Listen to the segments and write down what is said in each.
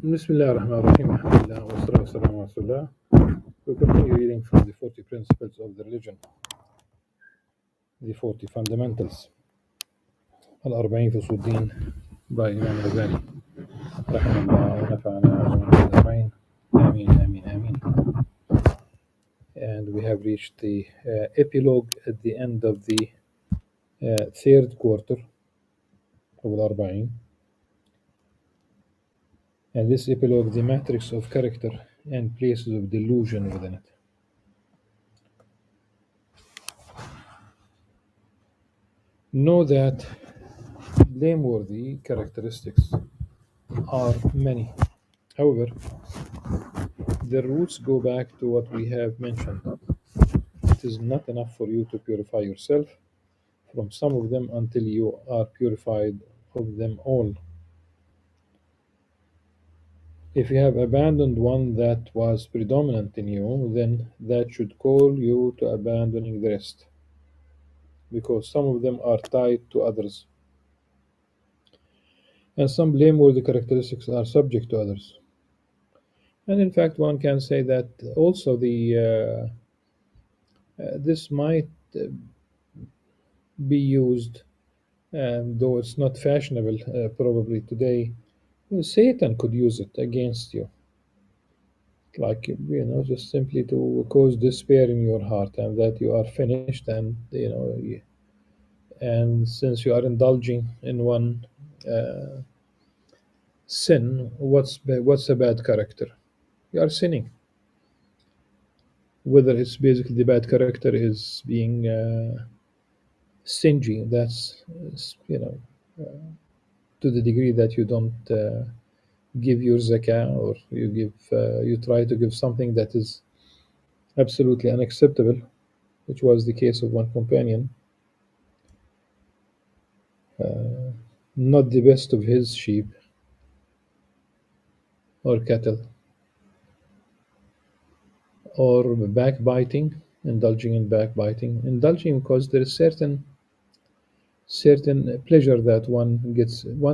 Bismillah ar-Rahman ar-Rahim, alhamdulillah, wa salatu wa salam ala Rasulullah. We continue reading from the 40 principles of the religion, the 40 fundamentals, Al-Arba'in fi Suddin by Imam Al-Ghazali. Rahimahullah wa nafa'ana al-Arba'in. Ameen, ameen, ameen. And we have reached the epilogue at the end of the third quarter of Al-Arba'in. And this epilogue, the matrix of character and places of delusion within it. Know that blameworthy characteristics are many. However, their roots go back to what we have mentioned. It is not enough for you to purify yourself from some of them until you are purified of them all. If you have abandoned one that was predominant in you, then that should call you to abandoning the rest, because some of them are tied to others, and some blameworthy characteristics are subject to others. And in fact, one can say that also this might be used, though it's not fashionable probably today. Satan could use it against you, like just simply to cause despair in your heart, and that you are finished, and and since you are indulging in one sin, what's a bad character? You are sinning. Whether it's basically the bad character is being stingy, that's to the degree that you don't give your zakah, or you try to give something that is absolutely unacceptable, which was the case of one companion, not the best of his sheep or cattle, or backbiting, indulging because there is certain pleasure that one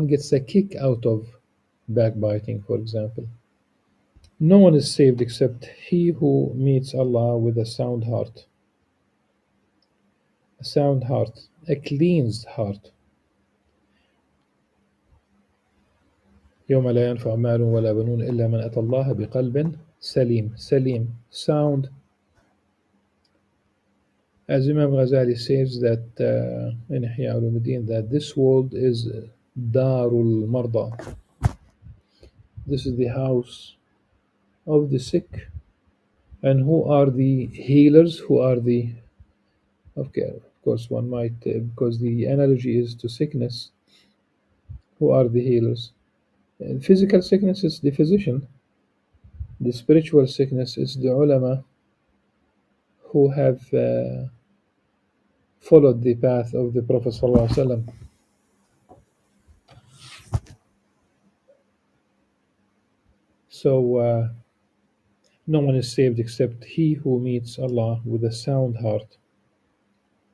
gets a kick out of backbiting, for example. No one is saved except he who meets Allah with a sound heart. A sound heart, a cleansed heart. يوم لا ينفع مال ولا بنون إلا من أتى الله بقلب سليم, sound. As Imam Ghazali says that in Ihya Ulumuddin, that this world is Darul Marda. This is the house of the sick. And who are the healers? Who are the... Okay, of course, one might, because the analogy is to sickness. Who are the healers? Physical sickness is the physician. The spiritual sickness is the ulama who have followed the path of the Prophet ﷺ. So no one is saved except he who meets Allah with a sound heart,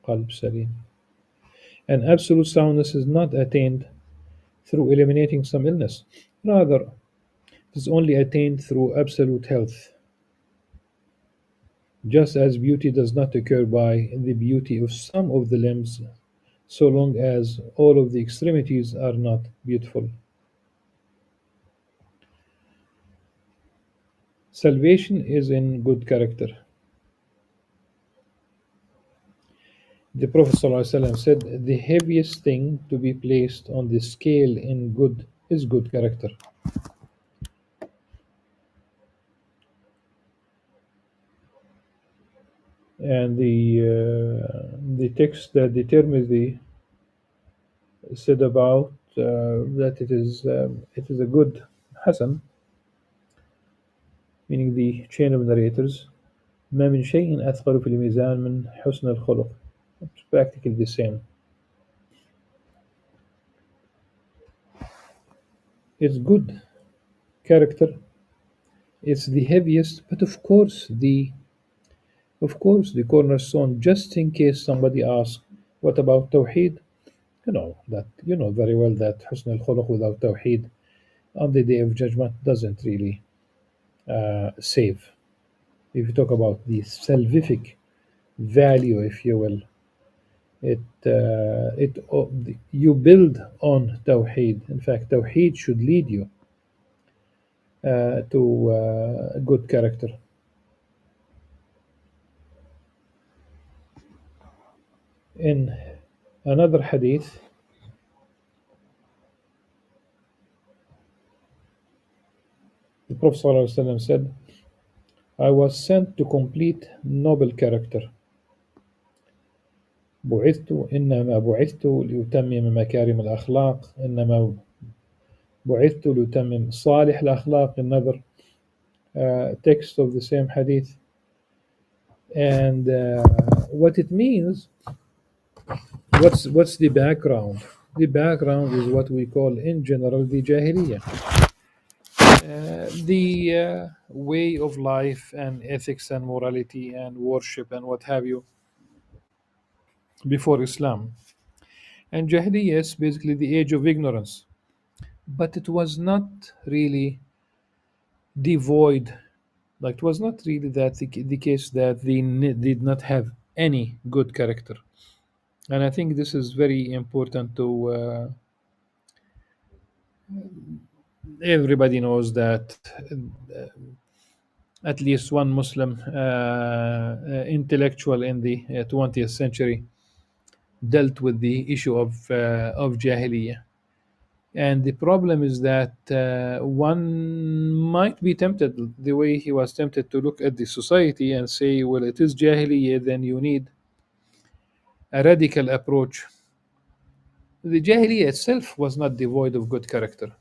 qalb salim. And absolute soundness is not attained through eliminating some illness. Rather, it is only attained through absolute health. Just as beauty does not occur by the beauty of some of the limbs, so long as all of the extremities are not beautiful. Salvation is in good character. The Prophet ﷺ said, the heaviest thing to be placed on the scale in good is good character. And the text that the Tirmidhi said about that it is a good Hasan, meaning the chain of narrators, ما من شيء أثقل في الميزان من حسن الخلق. It's practically the same. It's good character. It's the heaviest, but of course the cornerstone. Just in case somebody asks, "What about Tawheed?" You know very well that Husn al-Khuluq without Tawheed on the day of judgment doesn't really save. If you talk about the salvific value, if you will, you build on tawheed. In fact, tawheed should lead you to good character. In another hadith, the Prophet ﷺ said, I was sent to complete noble character. إنما بعثت لأتمم مكارم الأخلاق إنما بعثت لأتمم صالح الأخلاق. Another text of the same hadith. And what it means, what's the background? The background is what we call in general the jahiliyyah, the way of life and ethics and morality and worship and what have you before Islam. And jahiliyyah is basically the age of ignorance, but it was not really devoid. Like it was not really that the case that they did not have any good character. And I think this is very important to everybody knows that at least one Muslim intellectual in the 20th century dealt with the issue of jahiliyyah. And the problem is that one might be tempted, the way he was tempted, to look at the society and say, well, it is jahiliyyah, then you need a radical approach. The jahiliyyah itself was not devoid of good character.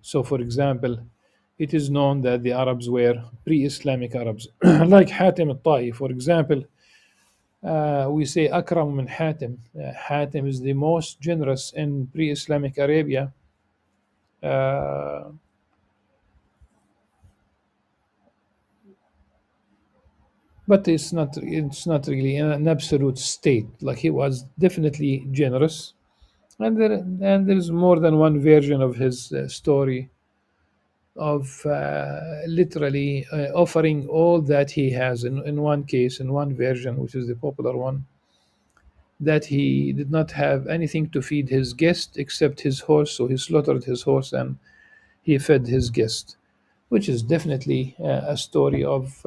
So, for example, it is known that the Arabs were pre-Islamic Arabs, like Hatim al-Ta'i, for example. We say Akram min Hatim. Hatim is the most generous in pre-Islamic Arabia. Uh, but it's not really an absolute state. Like he was definitely generous, and there's more than one version of his story of literally offering all that he has in one case, in one version, which is the popular one, that he did not have anything to feed his guest except his horse, so he slaughtered his horse and he fed his guest, which is definitely a story of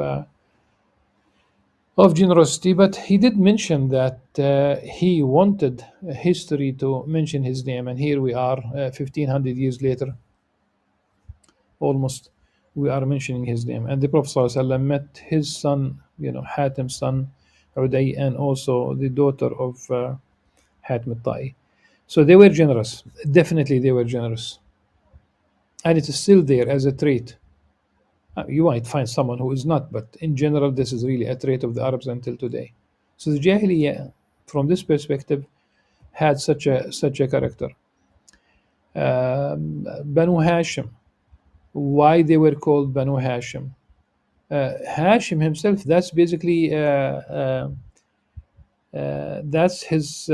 generosity. But he did mention that he wanted history to mention his name, and here we are, 1500 years later, almost, we are mentioning his name. And the Prophet ﷺ met his son, Hatim's son, Uday, and also the daughter of Hatim al-Ta'i. So they were generous. Definitely they were generous. And it is still there as a trait. You might find someone who is not, but in general, this is really a trait of the Arabs until today. So the Jahiliyyah, from this perspective, had such a character. Banu Hashim, why they were called Banu Hashim? Hashim himself, that's basically that's his.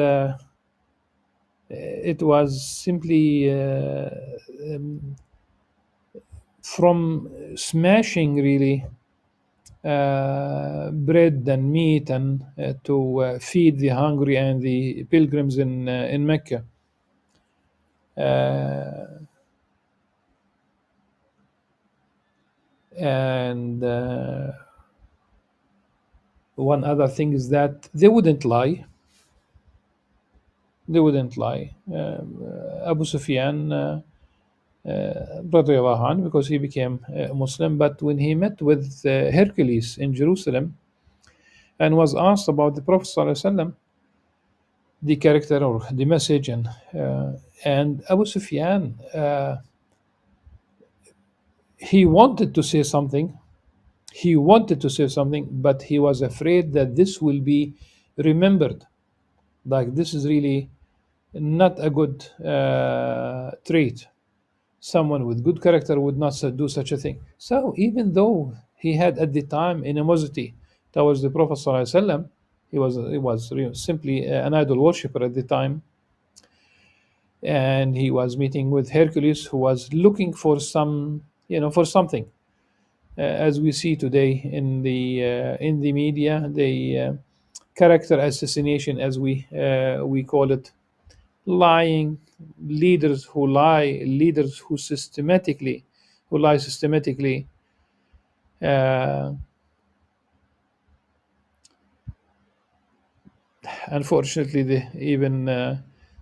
It was simply from smashing really bread and meat and to feed the hungry and the pilgrims in Mecca. And one other thing is that they wouldn't lie. They wouldn't lie. Abu Sufyan, radiallahu anhu, because he became a Muslim, but when he met with Hercules in Jerusalem and was asked about the Prophet ﷺ, the character or the message, and Abu Sufyan, he wanted to say something. He wanted to say something, but he was afraid that this will be remembered. Like this is really not a good trait. Someone with good character would not do such a thing. So even though he had at the time animosity towards the Prophet ﷺ, he was simply an idol worshipper at the time. and he was meeting with Hercules, who was looking for some, for something. As we see today in the media, the character assassination, as we call it, lying leaders who lie systematically. Uh, Unfortunately, even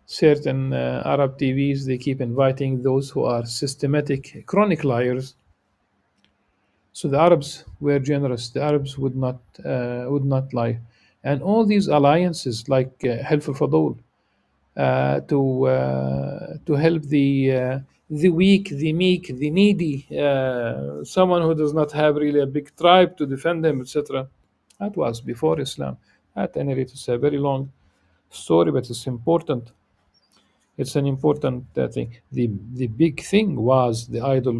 certain Arab TVs, they keep inviting those who are systematic, chronic liars. So the Arabs were generous. The Arabs would not lie, and all these alliances like Helf al-Fadul, to help the weak, the meek, the needy, someone who does not have really a big tribe to defend him, etc. That was before Islam. At any rate, it's a very long story, but it's important. It's an important thing. The big thing was the idol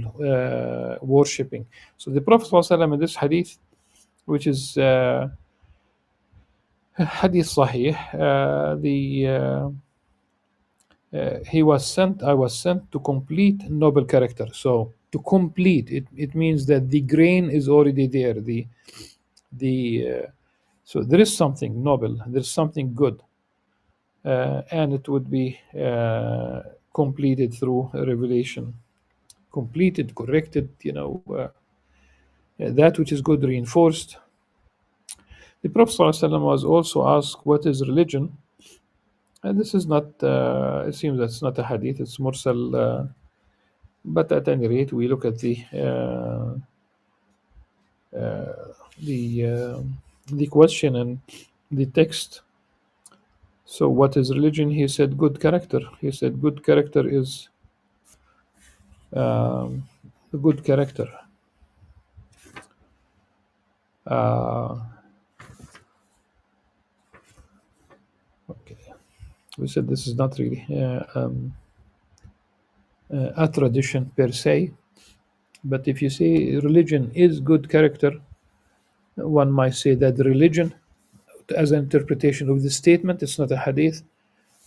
worshipping. So the Prophet ﷺ in this hadith, which is hadith sahih, the he was sent I was sent to complete noble character. So to complete it, it means that the grain is already there. The So there is something noble, there's something good, and it would be completed through revelation, completed, corrected, that which is good reinforced. The Prophet ﷺ was also asked, what is religion? And this is not, it seems that's not a hadith, it's mursal, but at any rate, we look at the, the question and the text. So, what is religion? He said, good character. He said, good character is a good character. Uh, okay. We said this is not really a tradition per se, but if you say religion is good character, one might say that religion, as an interpretation of the statement, it's not a hadith.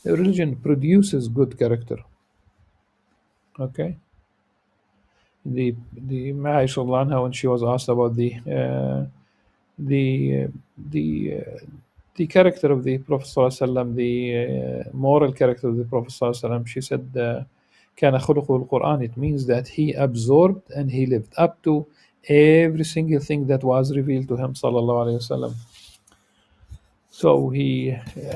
Religion produces good character. Okay. The Aisha anha, when she was asked about the the the character of the Prophet ﷺ, the moral character of the Prophet ﷺ, she said, "كان خلقه القرآن." It means that he absorbed and he lived up to every single thing that was revealed to him, sallallahu alaihi wasallam. So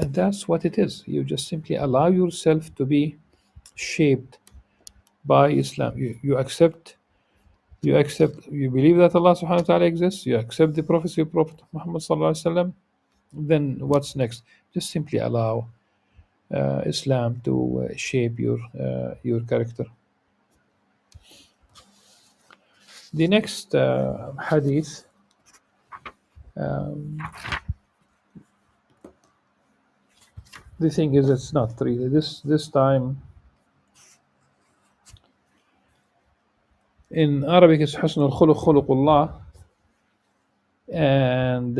that's what it is. You just simply allow yourself to be shaped by Islam. You believe that Allah subhanahu wa ta'ala exists, you accept the prophecy of Prophet Muhammad sallallahu alaihi wasallam. Then what's next? Just simply allow Islam to shape your character. The next hadith, the thing is, it's not really this time. In Arabic, it's حسن الخلق خلق الله, and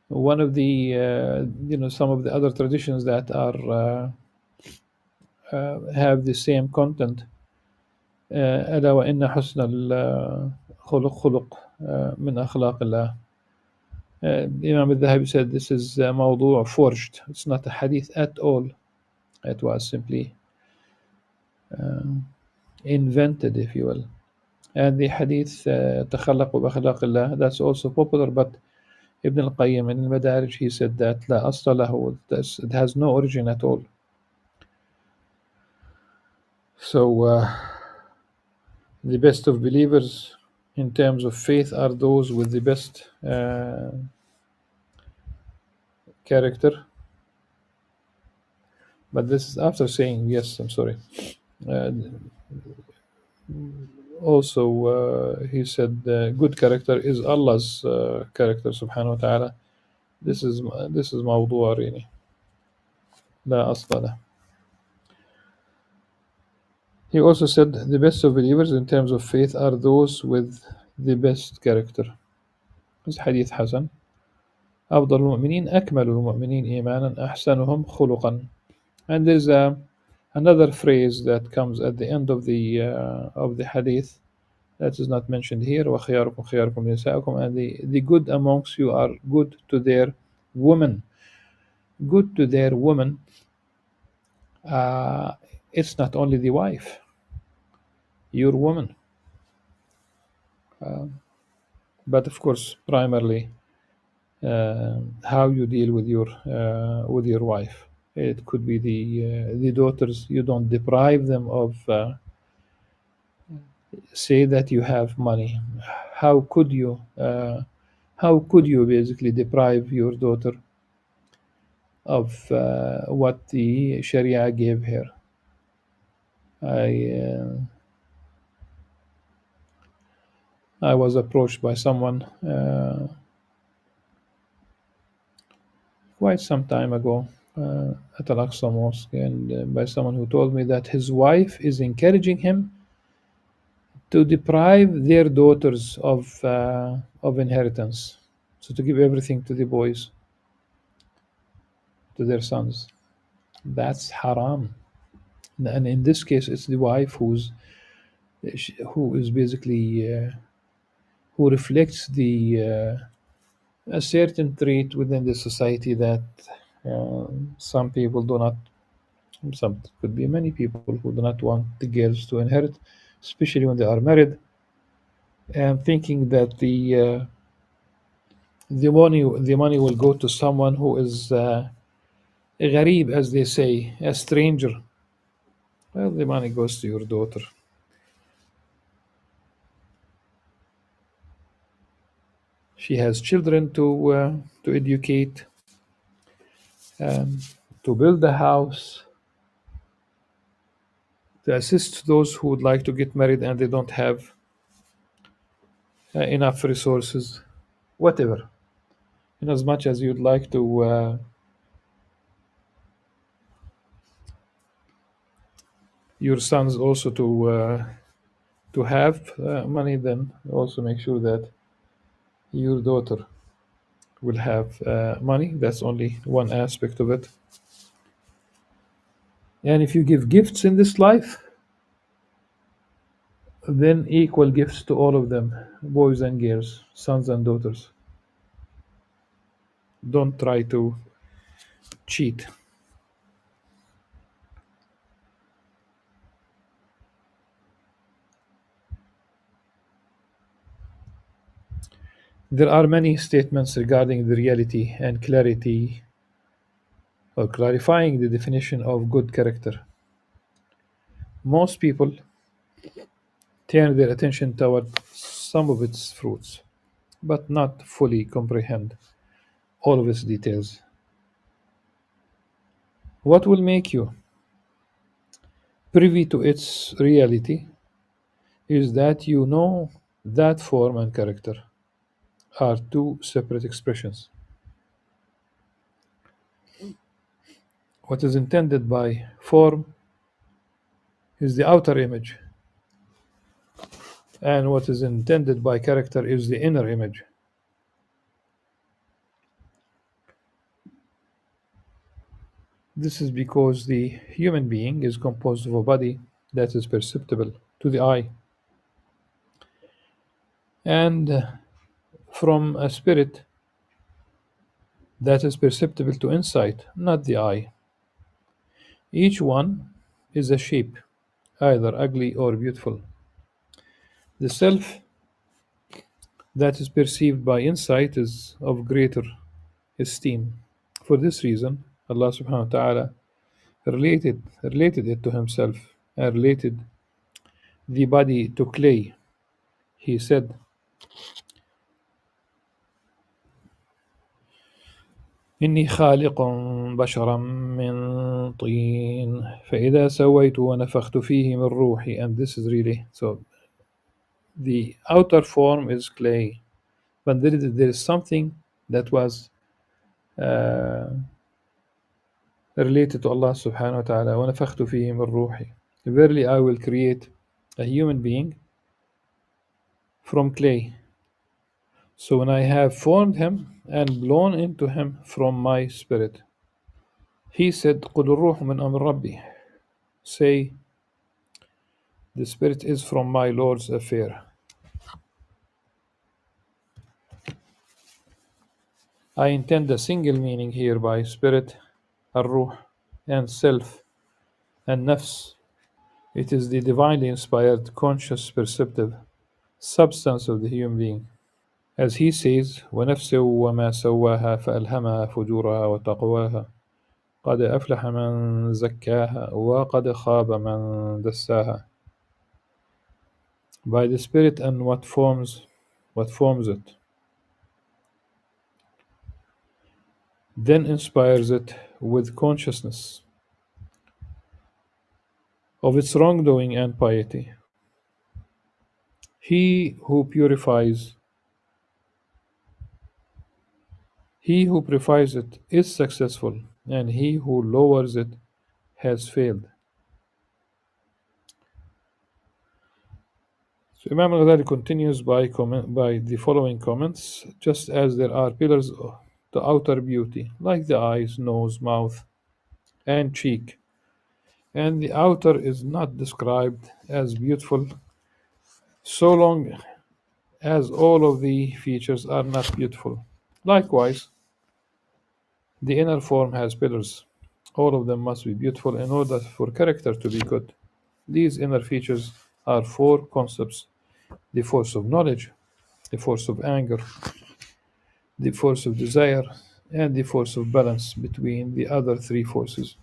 one of the some of the other traditions that are have the same content. ألا وإن حسن الخلق خلق من أخلاق الله. Imam Al-Dhahabi said this is موضوع forged. It's not a hadith at all. It was simply invented, if you will. And the hadith تخلقوا بأخلاق الله, that's also popular, but Ibn al-Qayyim in al-Madarij, he said that لا أصل له, it has no origin at all. So the best of believers in terms of faith are those with the best character. But this is after saying, yes, I'm sorry. Also, he said good character is Allah's character, subhanahu wa ta'ala. This is موضوع يعني لا أصل له. He also said the best of believers in terms of faith are those with the best character. This hadith Hasan. أفضل المؤمنين أكمل المؤمنين إيمانا أحسنهم خلقا. And there's another phrase that comes at the end of the hadith that is not mentioned here. وخياركم خياركم لنسائكم, and the good amongst you are good to their women. Good to their woman. Uh, it's not only the wife, your woman, but of course, primarily how you deal with your wife. It could be the daughters. You don't deprive them of. Say that you have money. How could you? How could you basically deprive your daughter of what the Sharia gave her? I uh, I was approached by someone quite some time ago at Al-Aqsa Mosque, and by someone who told me that his wife is encouraging him to deprive their daughters of inheritance, so to give everything to the boys, to their sons. That's haram. And in this case, it's the wife who is basically who reflects the a certain trait within the society that some people do not. Some could be many people who do not want the girls to inherit, especially when they are married, and thinking that the money will go to someone who is gharib, as they say, a stranger. Well, the money goes to your daughter. She has children to educate, um, to build a house, to assist those who would like to get married and they don't have enough resources, whatever. In as much as you'd like to your sons also to have money, then also make sure that your daughter will have money. That's only one aspect of it. And if you give gifts in this life, then equal gifts to all of them, boys and girls, sons and daughters. Don't try to cheat. There are many statements regarding the reality and clarity, or clarifying the definition of good character. Most people turn their attention toward some of its fruits, but not fully comprehend all of its details. What will make you privy to its reality is that you know that form and character are two separate expressions. What is intended by form is the outer image, and what is intended by character is the inner image. This is because the human being is composed of a body that is perceptible to the eye, and from a spirit that is perceptible to insight, not the eye. Each one is a shape, either ugly or beautiful. The self that is perceived by insight is of greater esteem. For this reason, Allah subhanahu wa ta'ala related it to himself and related the body to clay. He said, إني خالق بشرا من طين فإذا سويت ونفخت فيه من روحي. And this is really, so the outer form is clay, but there is something that was uh, related to Allah subhanahu wa ta'ala. وَنَفَخْتُ فِيهِ مِنْ رُوحِي. Verily I will create a human being from clay. So when I have formed him and blown into him from my spirit, he said, قُلُ الروح من أمر ربي. Say, the spirit is from my Lord's affair. I intend a single meaning here by spirit, الروح, and self, and nafs. It is the divinely inspired, conscious, perceptive substance of the human being. As he says, وَنَفْسٍ وَمَا سَوَّاهَا فَأَلْهَمَهَا فُجُورَهَا وَتَقْوَاهَا قَدْ أَفْلَحَ مَنْ زَكَّاهَا وَقَدْ خَابَ مَنْ دَسَّاهَا. By the spirit and what forms it, then inspires it with consciousness of its wrongdoing and piety. He who purifies it is successful, and he who lowers it has failed. So Imam Al-Ghazali continues by the following comments: just as there are pillars to outer beauty, like the eyes, nose, mouth, and cheek, and the outer is not described as beautiful so long as all of the features are not beautiful. Likewise, the inner form has pillars. All of them must be beautiful in order for character to be good. These inner features are four concepts: the force of knowledge, the force of anger, the force of desire, and the force of balance between the other three forces.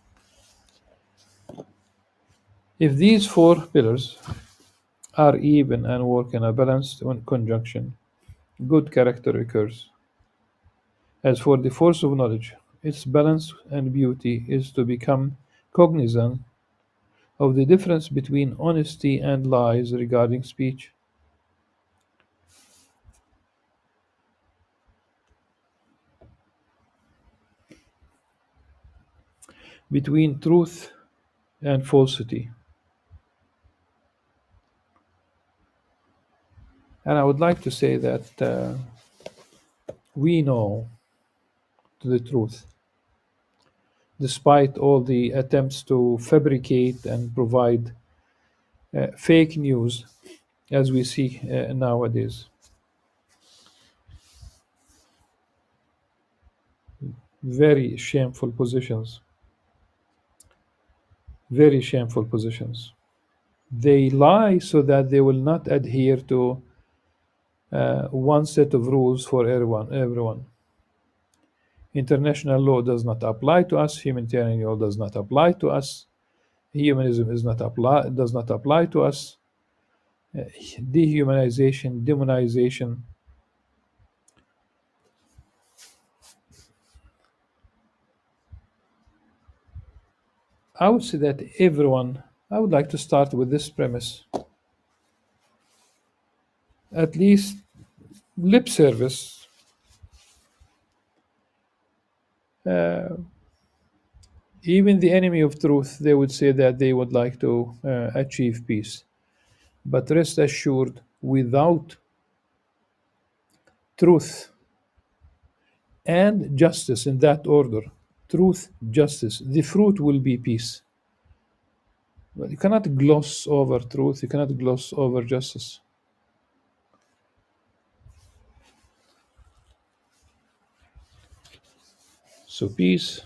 If these four pillars are even and work in a balanced conjunction, good character occurs. As for the force of knowledge, its balance and beauty is to become cognizant of the difference between honesty and lies regarding speech, between truth and falsity. And I would like to say that we know the truth, despite all the attempts to fabricate and provide fake news as we see nowadays. Very shameful positions. Very shameful positions. They lie so that they will not adhere to one set of rules for everyone. International law does not apply to us. Humanitarian law does not apply to us. Humanism does not apply to us. Dehumanization, demonization. I would say that I would like to start with this premise. At least lip service. Even the enemy of truth, they would say that they would like to achieve peace. But rest assured, without truth and justice in that order, truth, justice, the fruit will be peace. But you cannot gloss over truth, you cannot gloss over justice. So, peace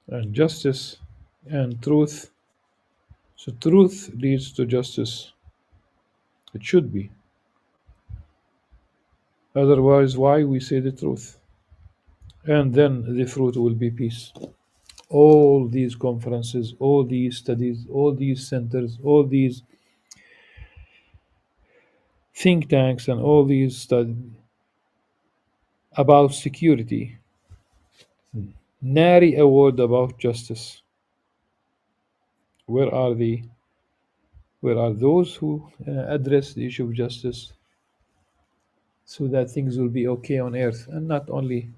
and justice and truth. So, truth leads to justice. It should be. Otherwise, why we say the truth? And then the fruit will be peace. All these conferences, all these studies, all these centers, all these think tanks, and all these studies about security, nary a word about justice. Where are those who address the issue of justice so that things will be okay on earth and not only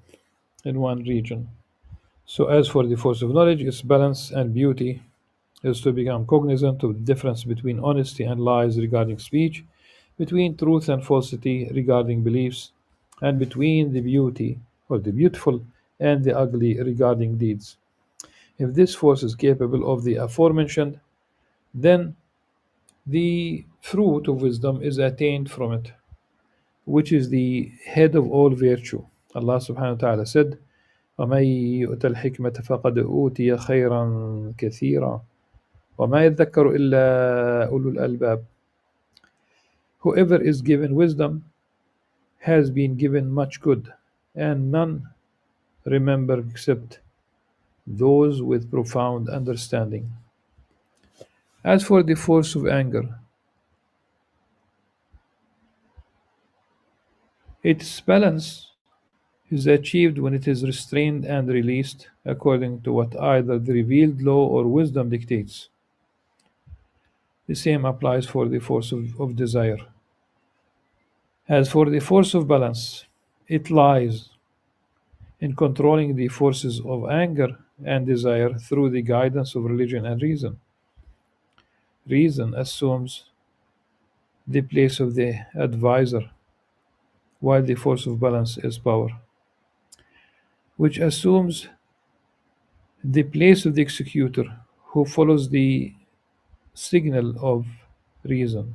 in one region? So, as for the force of knowledge, its balance and beauty is to become cognizant of the difference between honesty and lies regarding speech, between truth and falsity regarding beliefs, and between the beauty or the beautiful and the ugly regarding deeds. If this force is capable of the aforementioned, then the fruit of wisdom is attained from it, which is the head of all virtue. Allah subhanahu wa ta'ala said, وَمَن يُؤْتَ الْحِكْمَةَ فَقَدْ أُوتِيَ خَيْرًا كَثِيرًا وَمَا يَذَّكَّرُ إِلَّا أُولُو الْأَلْبَابِ. Whoever is given wisdom has been given much good, and none remember except those with profound understanding. As for the force of anger, its balance is achieved when it is restrained and released according to what either the revealed law or wisdom dictates. The same applies for the force of desire. As for the force of balance, it lies in controlling the forces of anger and desire through the guidance of religion and reason. Reason assumes the place of the advisor, while the force of balance is power, which assumes the place of the executor who follows the signal of reason.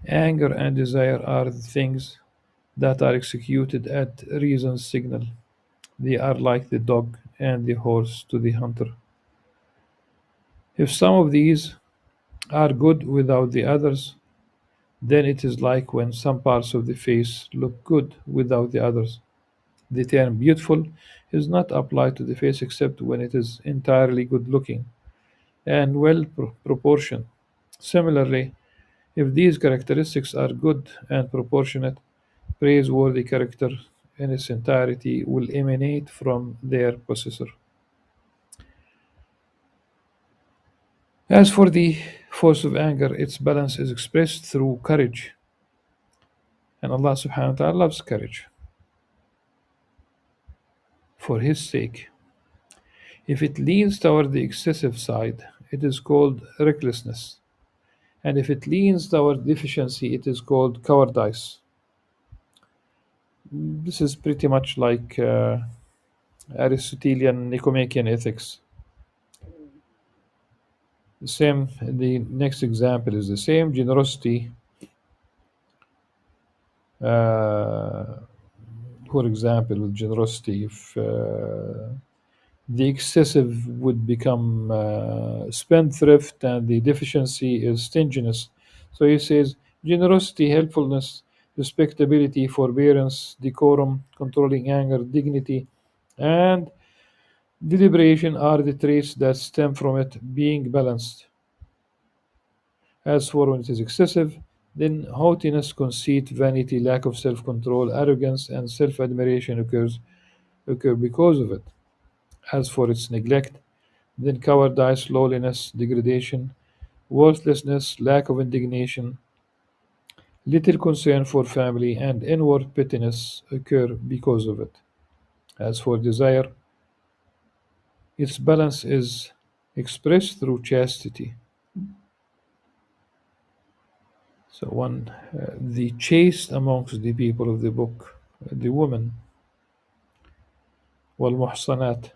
Anger and desire are the things that are executed at reason's signal. They are like the dog and the horse to the hunter. If some of these are good without the others, then it is like when some parts of the face look good without the others. The term beautiful is not applied to the face except when it is entirely good looking and well proportioned. Similarly, if these characteristics are good and proportionate, praiseworthy character in its entirety will emanate from their possessor. As for the force of anger, its balance is expressed through courage, and Allah subhanahu wa ta'ala loves courage for His sake. If it leans toward the excessive side, it is called recklessness, and if it leans toward deficiency, it is called cowardice. This is pretty much like Aristotelian Nicomachean ethics. The same, the next example is the same generosity. Uh, for example, with generosity, if the excessive would become spendthrift and the deficiency is stinginess. So he says generosity, helpfulness, respectability, forbearance, decorum, controlling anger, dignity, and deliberation are the traits that stem from it being balanced. As for when it is excessive, then haughtiness, conceit, vanity, lack of self control, arrogance, and self admiration occur because of it. As for its neglect, then cowardice, lowliness, degradation, worthlessness, lack of indignation, little concern for family, and inward pettiness occur because of it. As for desire, its balance is expressed through chastity. So, the chaste amongst the people of the book, the woman, والمحصنات,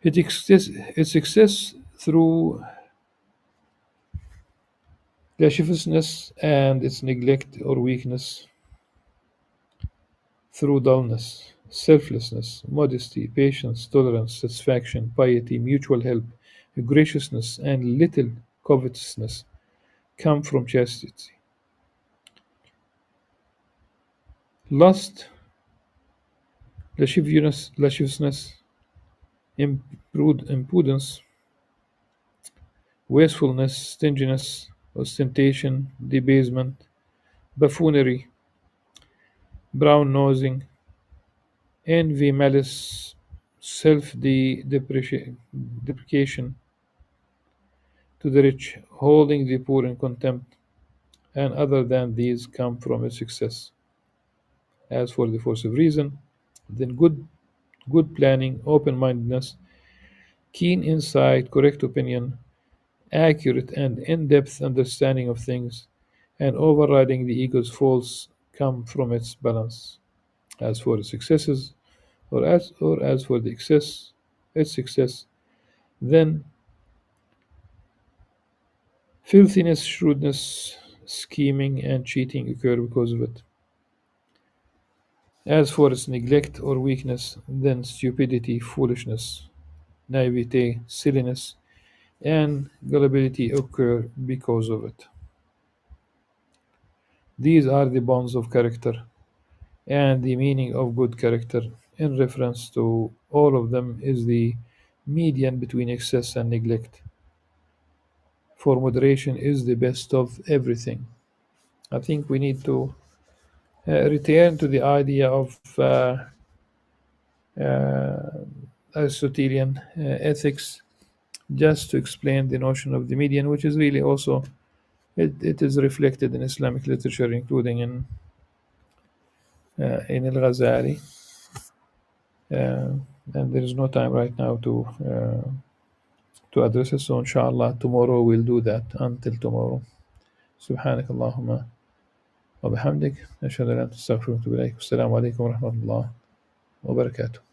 it exists through lasciviousness and its neglect or weakness through dullness, selflessness, modesty, patience, tolerance, satisfaction, piety, mutual help, graciousness, and little covetousness come from chastity. Lust, lasciviousness, impudence, wastefulness, stinginess, ostentation, debasement, buffoonery, brown nosing, envy, malice, self deprecation to the rich, holding the poor in contempt, and other than these come from its success. As for the force of reason, then good planning, open mindedness, keen insight, correct opinion, accurate and in depth understanding of things, and overriding the ego's faults come from its balance. As for the successes, or as for the its success, then filthiness, shrewdness, scheming, and cheating occur because of it. As for its neglect or weakness, then stupidity, foolishness, naivete, silliness, and gullibility occur because of it. These are the bonds of character, and the meaning of good character, in reference to all of them, is the median between excess and neglect. For moderation is the best of everything. I think we need to return to the idea of uh, Aristotelian ethics, just to explain the notion of the median, which is really also it is reflected in Islamic literature, including in Al-Ghazali. Uh, and there is no time right now to address it. So inshallah, tomorrow we'll do that. Until tomorrow. سبحانك اللهم وبحمدك أشهد أن لا إله إلا أنت أستغفرك وأتوب إليك والسلام عليكم ورحمة الله وبركاته.